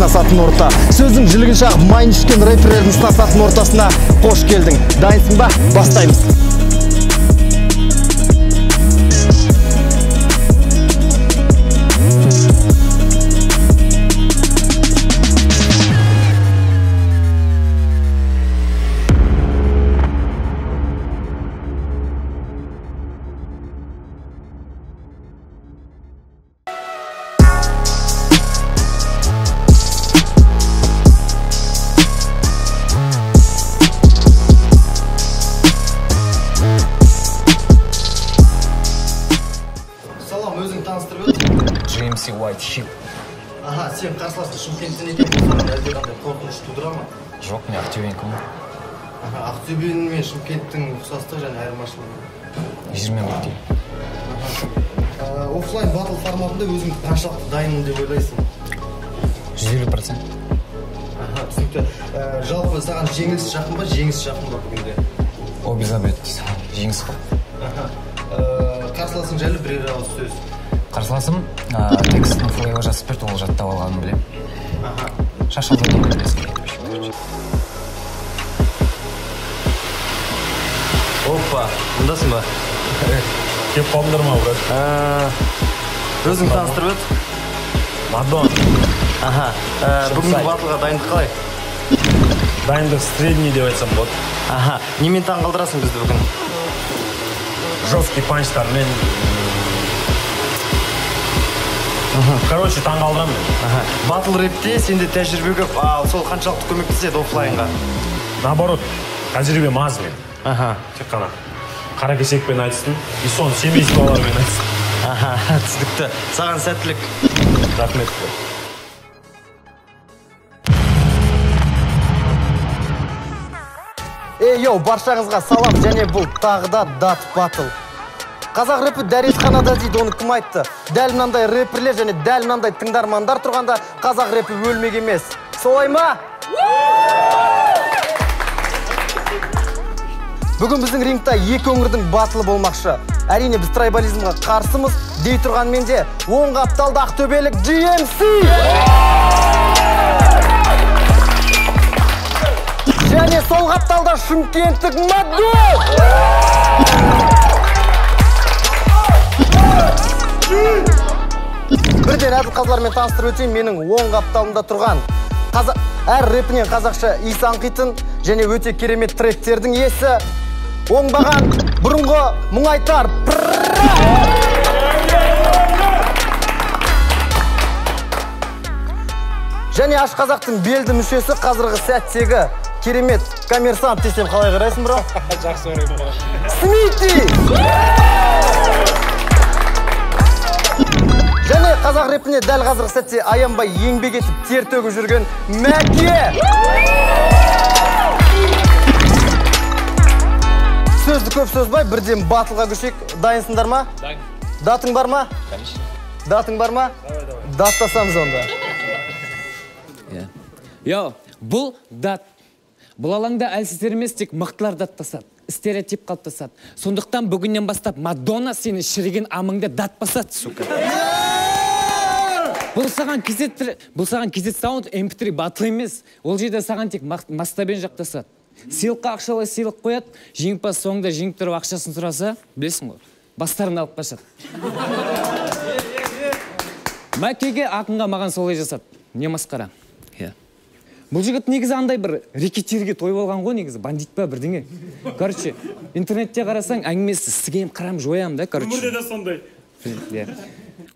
сынасатын орта. Сөздің жілігін шағып майын ішкен рэперлердің сынасатын ортасына қош келдің. Дайынсың ба? Бастаймыз. GMC White Sheep. Аха, сен қарсыласың Шымкенттен екен, саған әлде қандай қорқыныш тудыра ма? Жоқ, мен Ақтөбенікімін. Ақтөбенің мен Шымкенттің ұқсастығы және айырмашылығы. 20 өткен. Оффлайн батл форматында өзің қаншалықты дайынмын деп ойлайсың? 150%. Түсінікті. Жалпы саған жеңіліс жақын ба, жеңіс жақын ба бүгінде? О, безобед. Жеңіс қой. Қарсыласың жайлы бірер ауыз сөз. Қарсыласым текстін флейва жазып берді, ол жаттап алғанын білем. Шашылды екен білесің. Опа, мұндасың ба? Кеп қалдыр ма, брат? Өзің таныстырып өт? Мадон. Бүгінгі батылға дайындық қалай? Дайындық средний деп айтсам болады. Немен таң қалдырасың бізді бүгін? Жесткий панчтармен. Короче, таң қалдырам мен. Батл рэпте сенде тәжірибе көп, сол қаншалықты көмектеседі оффлайнға? Наоборот, тәжірибе аз мен. Тек қана қара кесекпен айтыстың, и соны семействолармен айтыстың. Түсінікті. Саған сәттілік. Рахмет. Йоу, баршаңызға салам, және бұл тағы да дат батл. Қазақ рэпі дәретханада дейді, оны кім айтты? Дәл мынандай рэперлер және дәл мынандай тыңдармандар тұрғанда қазақ рэпі өлмек емес. Солай ма? Бүгін біздің рингта екі өңірдің батылы болмақшы. Әрине біз трайбализмға қарсымыз, дей тұрғанмен де оң қапталды ақтөбелік GMC! Және сол қапталда шымкенттік Мадон! Бірден әділ қазылармен таныстырып өтейін, менің оң қапталымда тұрған әр рэпінен қазақша иіс аңқитын және өте керемет тректердің иесі оңбаған бұрынғы мұңайтар. Және аш қазақтың белді мүшесі қазіргі сәттегі керемет коммерсант десем қалай қарайсың, бро? Жақсы орайым болған. Смити! Және қазақ рэпіне дәл қазіргі сәтте аянбай еңбек етіп тер төгіп жүрген Мәке! Сөзді көп сөзбай, бірден батылға көшейік. Дайынсыңдар ма? Дайын. Датың бар ма? Конечно. Датың бар ма? Давай. Даттасамыз онда. Йо, бұл дат. Бұл алаңда әлсіздер емес, тек мықтылар даттасады. Стереотип қалыптасады. Сондықтан бүгіннен бастап Мадонна сені шіріген амыңда дат басады, сука. Бұл саған кезет саунд MP3 батыл емес. Ол жерде саған тек мастабен жақтасады. Сыйлыққа ақшалы сыйлық қояды, жеңімпаз соңында жеңіп тұрып ақшасын сұраса, білесің ғой, бастарын алып қашады. Мәкеге ақынға маған солай жасады. Не масқара? Бұл жігіт негізі андай бір рекеттерге той болған ғой, негізі бандит па бірдеңе. Короче, интернетте қарасаң, әңгімесі сігем қарам жоям да, короче. Өмірде де сондай.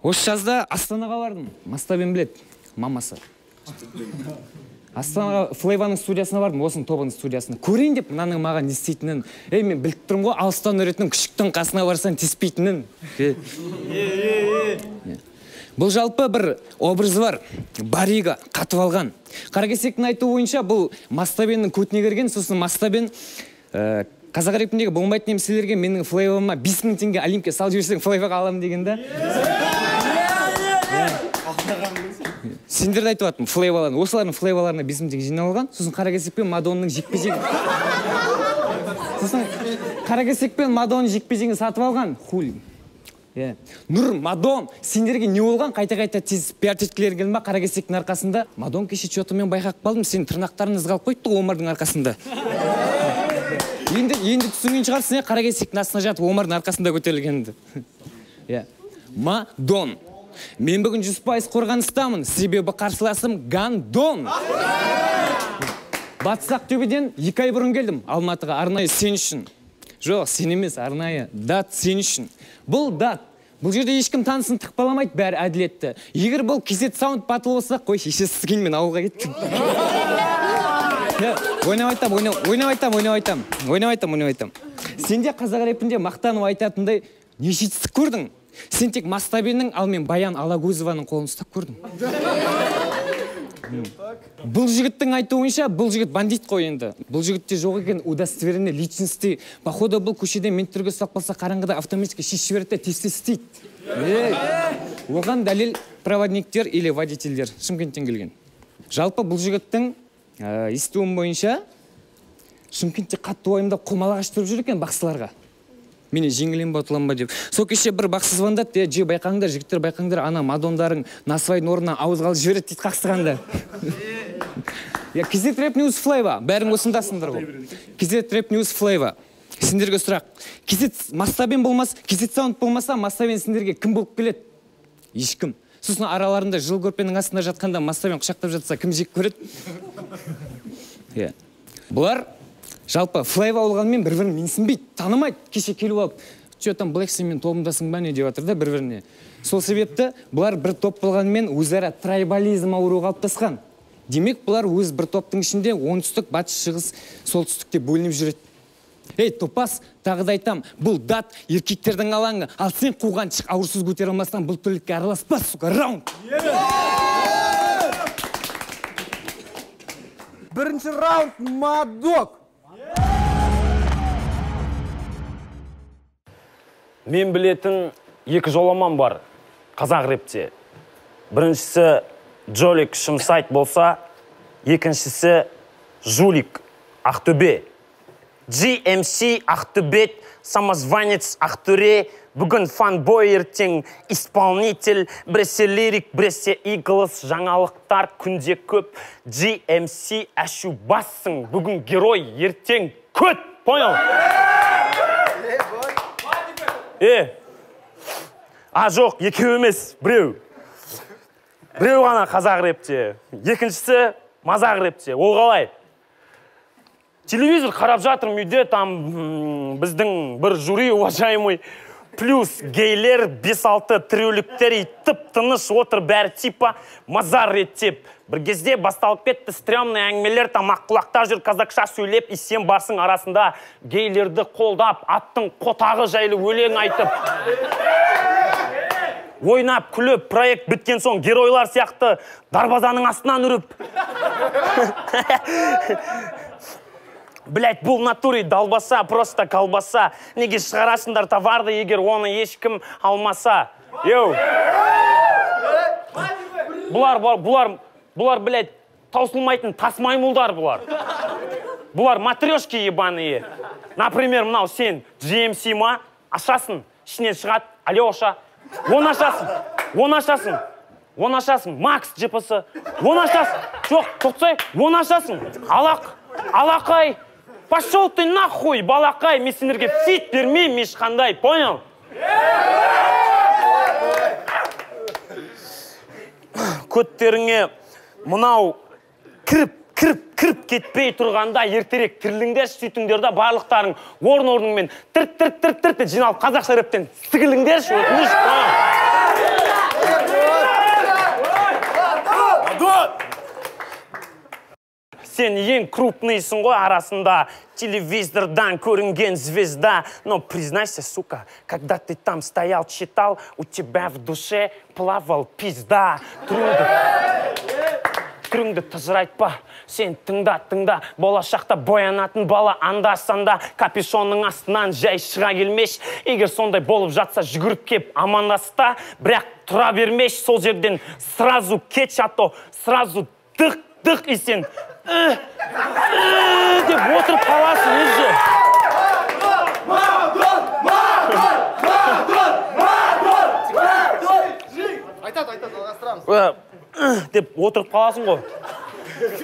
Осы жазда Астанаға бардым. Мастабен білет, мамасы. Астанаға Флейваның студиясына бардым, осының тобының студиясына. Көрейін деп, мынаның маған не істейтінін. Мен біліп тұрмын ғой, алыстан өретінің күшіктің қасына барсаң теспейтінін. Бұл жалпы бір образы бар, бариға қатып алған. Қаракесектің айтуы бойынша бұл Мастабеннің көтіне кірген, сосын Мастабен қазақ рэпіндегі болмайтын немселерге менің флейвама 5000 теңге олимпия салып жіберсең флейваға аламын дегенде. Сендерді айтып аттым, флейваларын. Осылардың флейваларына 5000 теңге жинап алған, сосын Қаракесек пен Мадонның жекпе-жегі. Сосын Қаракесек пен Мадонның жекпе-жегін сатып алған. Хули. Нұр, Мадон, сендерге не болған? Қайта-қайта тез пиар теткілер келді ма? Қаракесектің арқасында. Мадон кеше чотымен байқап қалдым, сен тырнақтарын ызғалып қойды Омардың арқасында. Енді түсінген шығарсың, Қаракесектің астына жатып Омардың арқасында көтерілгенді. Мадон. Мен бүгін 100% қорғаныстамын, себебі қарсыласым Гандон. Батыс Ақтөбеден 2 ай бұрын келдім Алматыға, арнайы сен үшін. Жоқ, сен емес, арнайы. Дат сен үшін. Бұл дат. Бұл жерде ешкім танысын тықпаламайды, бәрі әділетті. Егер бұл кезет саунд батыл болса, қой, шеше сізгенмен ауылға кеттім. Ойнап айтам. Сенде қазақ рэпінде мақтанып айтатындай не жетістік көрдің? Сен тек Мастабеннің, ал мен Баян Алагөзованың қолын ұстап көрдім. Бұл жігіттің айтуынша, бұл жігіт бандит қой енді. Бұл жігітте жоқ екен удостоверение личности. Походу бұл көшеде менттерге ұстап қалса қараңғыда автоматически шешіп жібереді, тез істейді. Оған дәлел проводниктер или водительдер Шымкенттен келген. Жалпы бұл жігіттің естуім бойынша Шымкентте қатты уайымдап құмалақ аштырып жүр екен бақсыларға. Мені жеңілем ба, ұтылам ба деп. Сол кеше бір бақсы звондады, же байқаңдар, жігіттер байқаңдар, ана Мадондарың насвайдың орнына ауызғалы жібереді дейді қақсығанда. Кезет рэп News Flavor, бәрің осындасыңдар ғой. Кезет рэп News Flavor. Сендерге сұрақ. Кезет Мастабен болмас, кезет саунд болмаса, Мастабен сендерге кім болып келеді? Ешкім. Сосын араларында жыл көрпенің астында жатқанда Мастабен құшақтап жатса, кім жек көреді? Бұлар жалпы Флейва болғанмен бір-бірін менсінбейді, танымайды. Кеше келіп алып, «Чөтам Блэк сенмен тобымдасың ба не?» деп жатыр да бір-біріне. Сол себепті бұлар бір топ болғанмен өзара трайбализм ауруы қалыптасқан. Демек, бұлар өз бір топтың ішінде оңтүстік, батыс, шығыс, солтүстікте бөлініп жүреді. Ей, топас, тағы да айтам, бұл дат еркектердің алаңы, ал сен қуған шық ауырсыз көтер алмастан бұл түрлікке араласпас, сука, раунд! Бірінші раунд, Мадок! Мен білетін екі жоламан бар қазақ рэпте. Біріншісі Джолик Шымсайт болса, екіншісі Жулик Ақтөбе. GMC Ақтөбет, самозванец Ақтөре, бүгін фанбой, ертең исполнитель, біресе лирик, біресе иглыс, жаңалықтар күнде көп. GMC әшу бассың, бүгін герой, ертең көт, понял? Жоқ, екеу емес, біреу. Біреу ғана қазақ рэпте, екіншісі мазақ рэпте. Ол қалай? Телевизор қарап жатырмын үйде, там біздің бір жюри уважаемый, плюс гейлер, 5-6 тіреуліктер тып-тыныш отыр, бәрі типа мазар реттеп. Бір кезде басталып кетті стрёмный әңгімелер, там аққұлақта жүр қазақша сөйлеп, и сен барсың арасында гейлерді қолдап, аттың қотағы жайлы өлең айтып. Ойнап, күліп, проект біткен соң геройлар сияқты дарбазаның астынан үріп. Блять, бұл натуре далбаса, просто колбаса. Неге шығарасыңдар товарды, егер оны ешкім алмаса. Йоу. Бұлар, блять, таусылмайтын тасмаймылдар бұлар. Бұлар матрешки ебаные. Например, мынау сен GMC ма, ашасың, ішінен шығады, Алеша. Оны ашасың, Макс жепісі. Оны ашасың, жоқ, тоқсай, оны ашасың. Алақай. Пошел ты нахуй, балақай, мен сендерге фит бермеймін ешқандай, понял? Көттеріңе мұнау кіріп кетпей тұрғанда ертерек тіріліңдер, сөйтіңдерді барлықтарың орын-орныңмен тірт жиналып қазақша рэптен сігіліңдер, өтініш, Сен ең крупныйсың ғой арасында, телевизордан көрінген звезда. Но признайся, сука, когда ты там стоял, читал, у тебя в душе плавал пизда. Түріңді тыжырайтпа, сен тыңда, болашақта боянатын бала анда-санда, капюшонның астынан жай шыға келмеш. Егер сондай болып жатса жүгіріп кеп амандаста, бірақ тұра бермеш, сол жерден сразу кетш, ато сразу дық и сен деп отырып қаласың өзі. деп отырып қаласың ғой.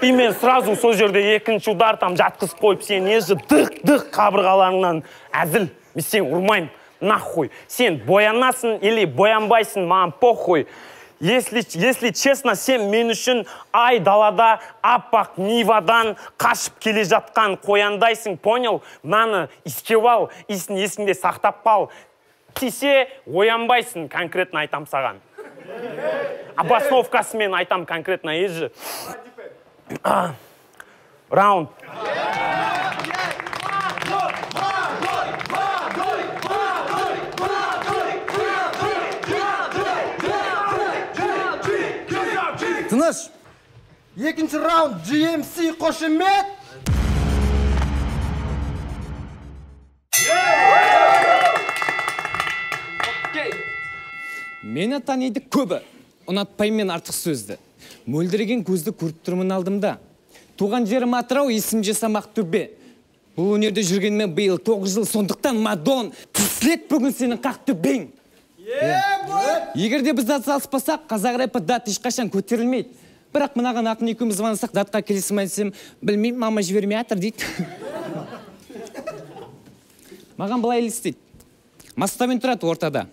И мен сразу сол жерде екінші удар там жатқызып қойып, сен ежі дық қабырғаларыңнан әзіл. Мен сен ұрмайым, нахуй. Сен боянасың или боянбайсың, маған похуй. Если честно, сен мен үшін ай далада аппақ нивадан қашып келе жатқан қояндайсың, понял? Маны искеп ал, есіңде сақтап қал. Тисе оянбайсың, конкретно айтам саған. Обосновкасымен айтам конкретно ежі. Раунд. Тыныш. Екінші раунд GMC қошемет. Мені таниды көбі, ұнатпаймен артық сөзді. Мөлдіреген көзді көріп тұрмын алдымда. Туған жерім Атырау, есім жасамақ төбе. Бұл өнерде жүргенмен биыл 9 жыл, сондықтан Мадон, тіслет бүгін сенің қақ төбең. Егерде біз дат салыспасақ, қазақ рэпі дат ешқашан көтерілмейді. Бірақ мынаған ақын екеуміз звонысақ, датқа келесім айтсам, білмеймін, мама жібермей атыр дейді. Маған былай елестейді. Мастамен тұрады ортада.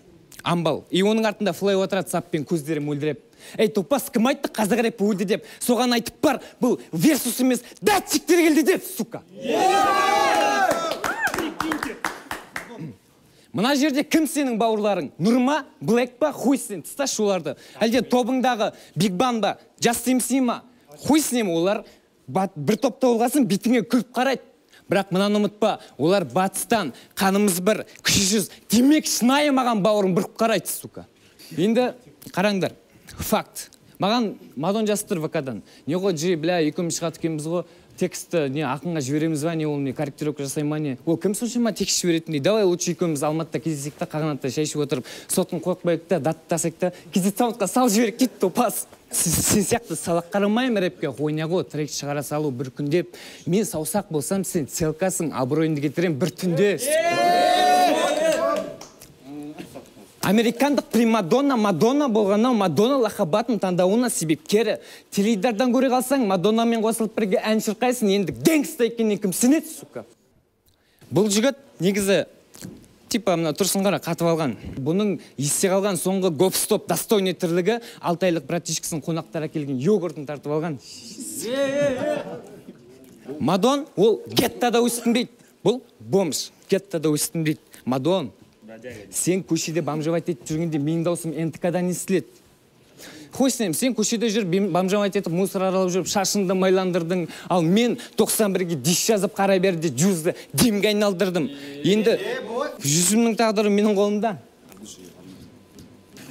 Амбал. И оның артында флай отырады саппен көздері мөлдіреп. Эй, топас, кім айтты қазақ рэпі өлді деп? Соған айтып бар, бұл версус емес, датчиктер келді деп, сука. Мына жерде кім сенің бауырларың? Нұрма, Блэк ба, хуй сен, тысташ оларды. Әлде тобыңдағы Биг Бан ба, Just MC ма? Хуй сенем олар бір топта болғасын бетіңе күліп қарайды. Бірақ мынаны ұмытпа, олар батыстан, қанымыз бір, күші жүз, демек шынайы маған бауырым бұрып қарайды, сука. Енді қараңдар, факт. Маған Мадон жазып ВК-дан. Не ғой, бля, екеуміз шығады екенбіз ғой, тексті не ақынға жібереміз ба, не ол не корректировка жасай ма не? Ол кім соншама текст жіберетіндей? Давай лучше екеуміз Алматыда кездесек та, Қағанатта шай ішіп отырып, сотын қойып та, даттасек та, кездесауытқа сал жіберек дейді, топас. Сен сияқты салақ қарамайым рэпке, ойнағы трек шығара салу бір күндеп. Мен саусақ болсам, сен целкасың, абыройынды кетірем бір түнде. Американдық примадонна, Мадонна болғанау, Мадонна лақабатын таңдауына себепкері. Теледидардан көре қалсаң, Мадоннамен қосылып бірге ән шырқайсың, енді гэнгста екеннен кім сенеді, сука. Бұл жігіт негізі типа мына тұрсын қара қатып алған. Бұның есе қалған соңғы гоп-стоп достойный тірлігі 6 айлық братишкісін қонақтар әкелген йогуртын тартып алған. Мадон, ол геттада өстінбейді. Бұл бомж, геттада өстінбейді. Мадон, сен көшеде бомжевать етіп жүргенде менің даусым НТК-дан естіледі. Қойсынем, сен көшеде жүріп, бомжевать етіп, мусор аралап жүріп, шашынды майландырдың. Ал мен 91-ге диш жазып қарай берді, жүзді демге айналдырдым. Енді жүзімнің тағдыры менің қолымда.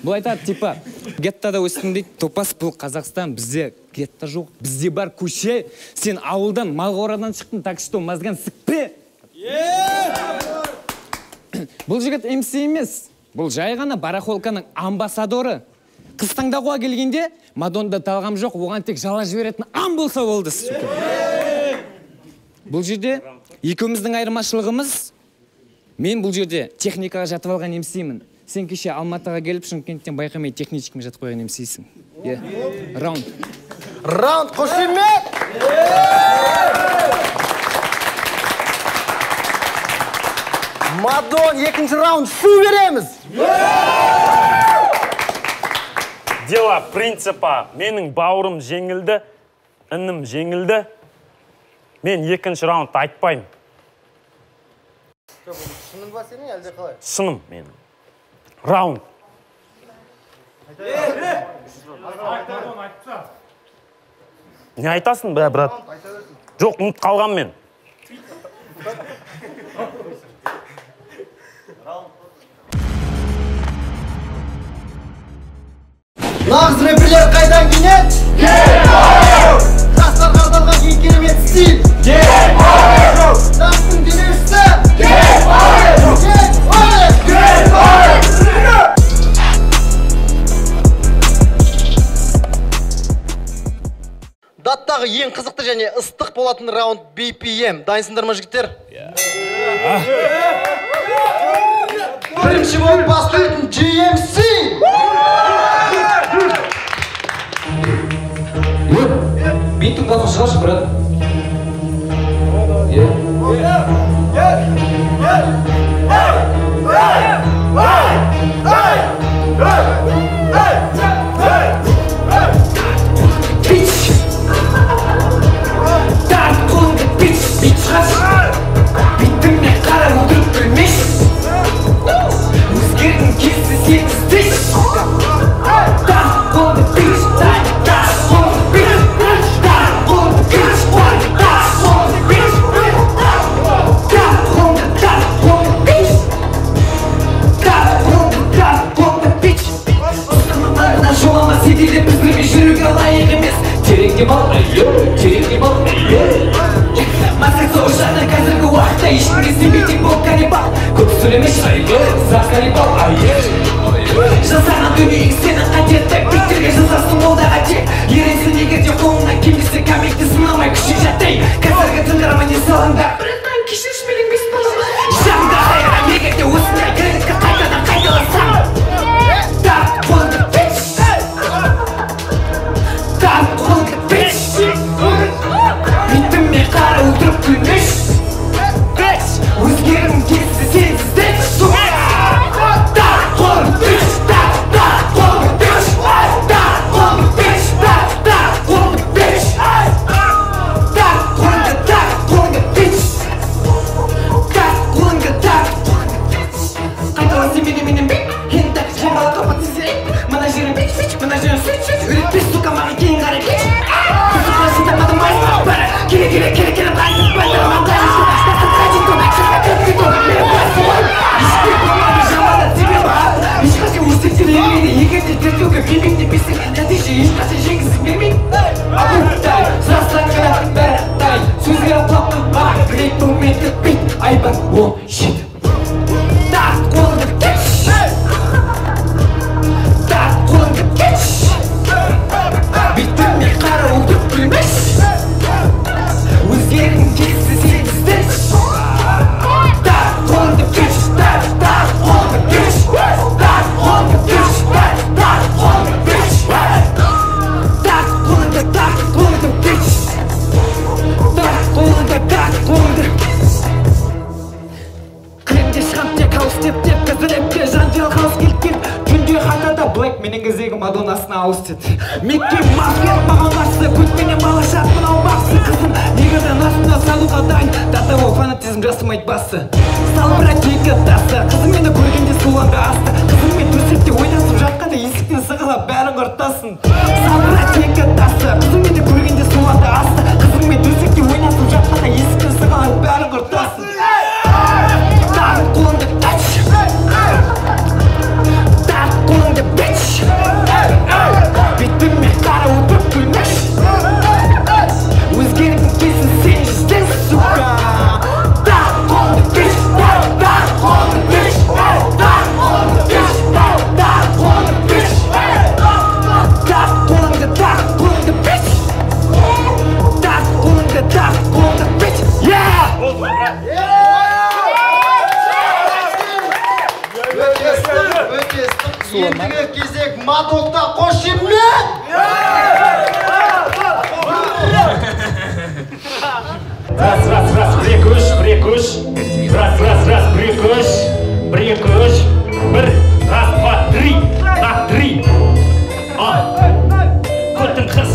Бұл айтады, типа, геттада өстім дейді, топас бұл Қазақстан, бізде гетта жоқ, бізде бар көше. Сен ауылдан, Малғорадан шықтың, так что мазган сікпе. Бұл жігіт МС емес, бұл жай ғана барахолканың амбассадоры. Қыз таңдауға келгенде, Мадонда талғам жоқ, оған тек жала жіберетін ам болса болды. Бұл жерде екеуміздің айырмашылығымыз, мен бұл жерде техникаға жатып алған емсеймін. Сен кеше Алматыға келіп, Шымкенттен байқамай техничкіме жатып қойған емсейсің. Раунд. Раунд, қошемет! Мадон, екінші раунд шу береміз! Дело принципа, менің бауырым жеңілді, інім жеңілді. Мен екінші раунд айтпайым. Шының ба сенің, әлде қалай? Шыным менің. Раунд. Не айтасың, брат? Жоқ, ұмыт қалған мен. Нағыз рэперлер қайдан кенет? Жастарға арналған ең керемет стиль. Нағыздың демеушісі. Даттағы ең қызықты және ыстық болатын раунд BPM. Дайынсыңдар ма жігіттер? Бірінші болып бастайтын GMC. ұйықтатып шығаршы, брат. ешкімге сенбейтін бұл каннибал. Көп сөйлеме шырайлы, зар каннибал. Жасаған дүниең сенің қадетті, биттерге жазасың ол да қадет. Еренсің егер де қолыңнан келмесе камекті сынамай күшік жаттай. Қазіргі тыңдарма не салыңдар, біріннен кешіріш менің бес балама. Жағында қайрам егер де осындай кредитке қайтадан қайталасам. Так, қолыңды бич. Так, қолыңды бич. Битімме қара өлтіріп күлмеш. Өзгерім келсе сенсіз дәт. Так, қолыңды бич. Так, қолыңды бич. Так, қолыңды бич. Так, қолыңды бич. Так, қолыңды бич. Так, қолыңды бич. Қайталасы менен бит. Енді жаңғала топат сіздерек. Мына жерім бич. Мына жерім сөйт. Үретпес сука маған кейін қарай кеш. Құсықла жинтамадым айсыз бәрі. Келе қайсыз бәлдірман қайсыз. Ешқашан өстектен елмейді, егерде тертеуге бермейді депесің, нәтиже ешқашан жеңгісін бермейді. Дай, сұрастан ғана бәрі дай, сөзге аплапты бар, білек бұлмен тікпейді, айбан ол жеді. Так, қолыңды кеш. Так, қолыңды кеш. Бетімме қара ұлдып күлмеш. Өзгерің келсе сенсіз дәт. Менің кезегі Мадоннасына ауыз деді. Мекке маскер маған қарсы, көтменен балашат мынау бақсы. Қызым негізін астына салуға дайын, датаво фанатизм жасымайды басы. Салбырат екі тасы, қызым мені көргенде суланды асты. Қызым мен төсекте ойнасып жатқанда есіктен сығалап бәрін құртасын. Салбырат екі тасы, қызым мені көргенде суланды асты. Қызым мен төсекте ойнасып жатқанда есіктен сығалап бәрін құртасын. Так, қолыңды тач. Так, қолыңды бич. Бетімме қара ұлтып күлмеш. Өзгердің келсін сен жүзден сука. Так, қолыңды бич. Так, қолыңды бич. Так, қолыңды бич. Так, қолыңды бич. Так, қолыңды бич. Так, қолыңды бич. Ендігі кезек Мадокта қош еме! Раз, бір-екі-үш. Раз, бір-екі-үш. Бір, раз, два, три. Так, три. Көттің қыз,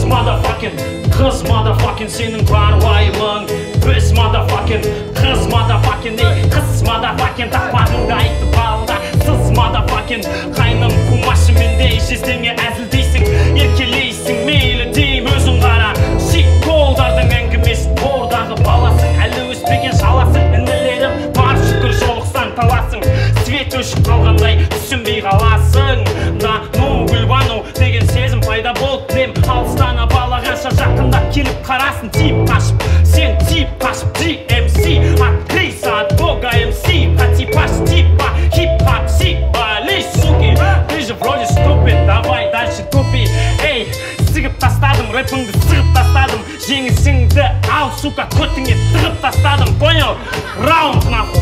motherfucking, сенің бар уайымың. Біз, motherfucking, қыз, motherfucking, қыз, motherfucking, тақпағыңды айтты балда. Сыз, motherfucking, қайным қумашымендей, жездеңе әзілдейсің, еркелейсің, мейлі дейм өзің қара. Шик қолдардың әңгімесін, бордағы баласың, әлі өспеген шаласың, інілерім бар шүкір жолықсан таласың. Свет өшіп қалғандай түсінбей қаласың. Да, ну, гүлбану деген сезім пайда болып нем, алыстана балағанша жақындап келіп қарасын. Тип қашып, сен тип қашып, DMC, актриса от бога MC, а типаж типа хип-хоп, сипа, лезь, суки, ты же вроде ступид, давай дальше тупи. Эй, сығып тастадым, рэпіңді сығып тастадым, жеңісіңді ал, сука, көтіңе тығып тастадым, понял? Раунд нахуй.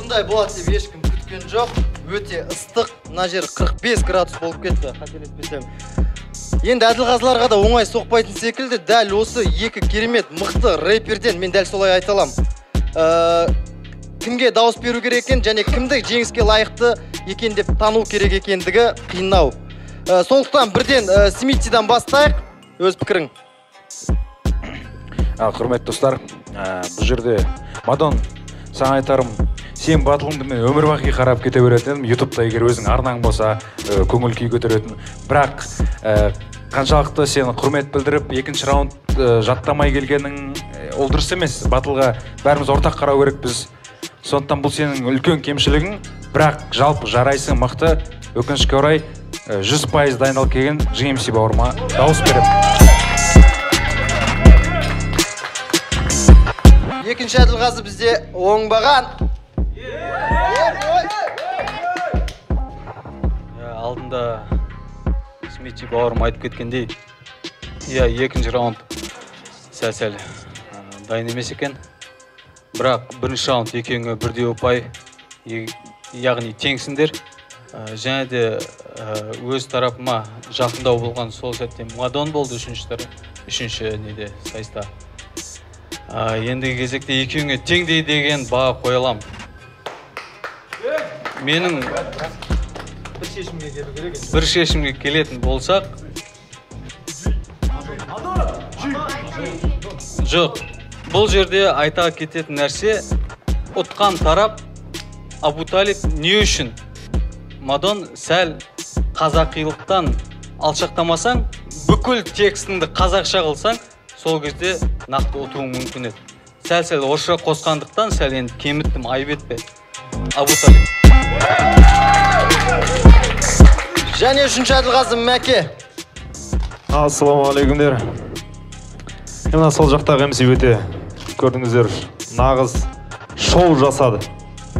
бұндай болады деп ешкім күткен жоқ. Өте ыстық. Мына жер 45 градус болып кетті, қателеспесем. Енді Әділғазыларға да оңай соқпайтын секілді, дәл осы екі керемет мықты рэперден мен дәл солай айта аламын. Кімге дауыс беру керек екен және кімді жеңіске лайықты екен деп тану керек екендігі қиындау. Сондықтан бірден Смитидан бастайық. Өз пікірің. Құрметті достар, бұл жерде Мадон, саған айтарым, сен батылыңды мен өмір бақи қарап кете беретін, ютубта егер өзің арнаң болса, көңіл күй көтеретін. Бірақ қаншалықты сені құрмет білдіріп, екінші раунд жаттамай келгенің ол дұрыс емес. Батылға бәріміз ортақ қарау керекпіз. Сондықтан бұл сенің үлкен кемшілігің, бірақ жалпы жарайсың мықты. Өкінішке орай 100% дайындалып келген GMC бауырыма дауыс беріп. Екінші Әділғазы бізде оңбаған. Алдында Смити бауырым айтып кеткендей, екінші раунд сәл-сәл дайын емес екен. Бірақ бірінші раунд екеуіңе бірдей ұпай, яғни теңсіңдер. Және де өз тарапыма жақындау болған сол сәтте Мадон болды үшінші неде сайыста. Ендігі кезекте екеуіңе теңдей деген баға қойылам. Менің бір шешімге келетін болсақ, жоқ, бұл жерде айта кететін нәрсе, ұтқан тарап Абу Талиб не үшін? Мадон сәл қазақилықтан алшақтамасаң, бүкіл текстіңді қазақша қылсаң, сол кезде нақты ұтуың мүмкін еді. Сәл-сәл орысша қосқандықтан сәл енді кеміттім, айып етпе. Абу Талиб. Және үшінші Әділғазы Мәке. Ассалаумағалейкумдер. Мына сол жақтағы MC өте көрдіңіздер, нағыз шоу жасады.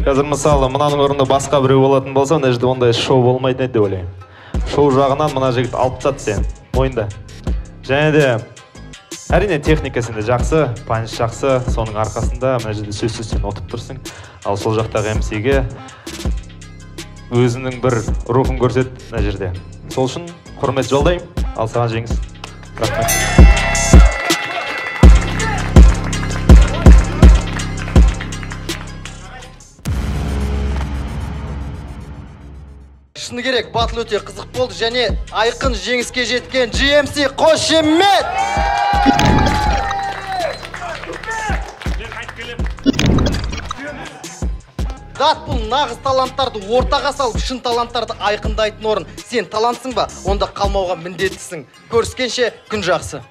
Қазір мысалы мынаның орнында басқа біреу болатын болса, мына жерде ондай шоу болмайтын еді деп ойлаймын. Шоу жағынан мына жігіт алып тастады сен, мойында. Және де әрине техникасында жақсы, панч жақсы, соның арқасында мына жерде сөзсіз сен отып тұрсың. Ал сол жақтағы MC-ге өзінің бір рухын көрсет мына жерде. Сол үшін құрмет жолдаймын. Ал саған жеңіс. Рахмет. Шыны керек, батыл өте қызық болды және айқын жеңіске жеткен GMC қошемет! Дат бұл нағыз таланттарды ортаға салып, шын таланттарды айқындайтын орын. Сен талантсың ба? Онда қалмауға міндеттісің. Көріскенше күн жақсы.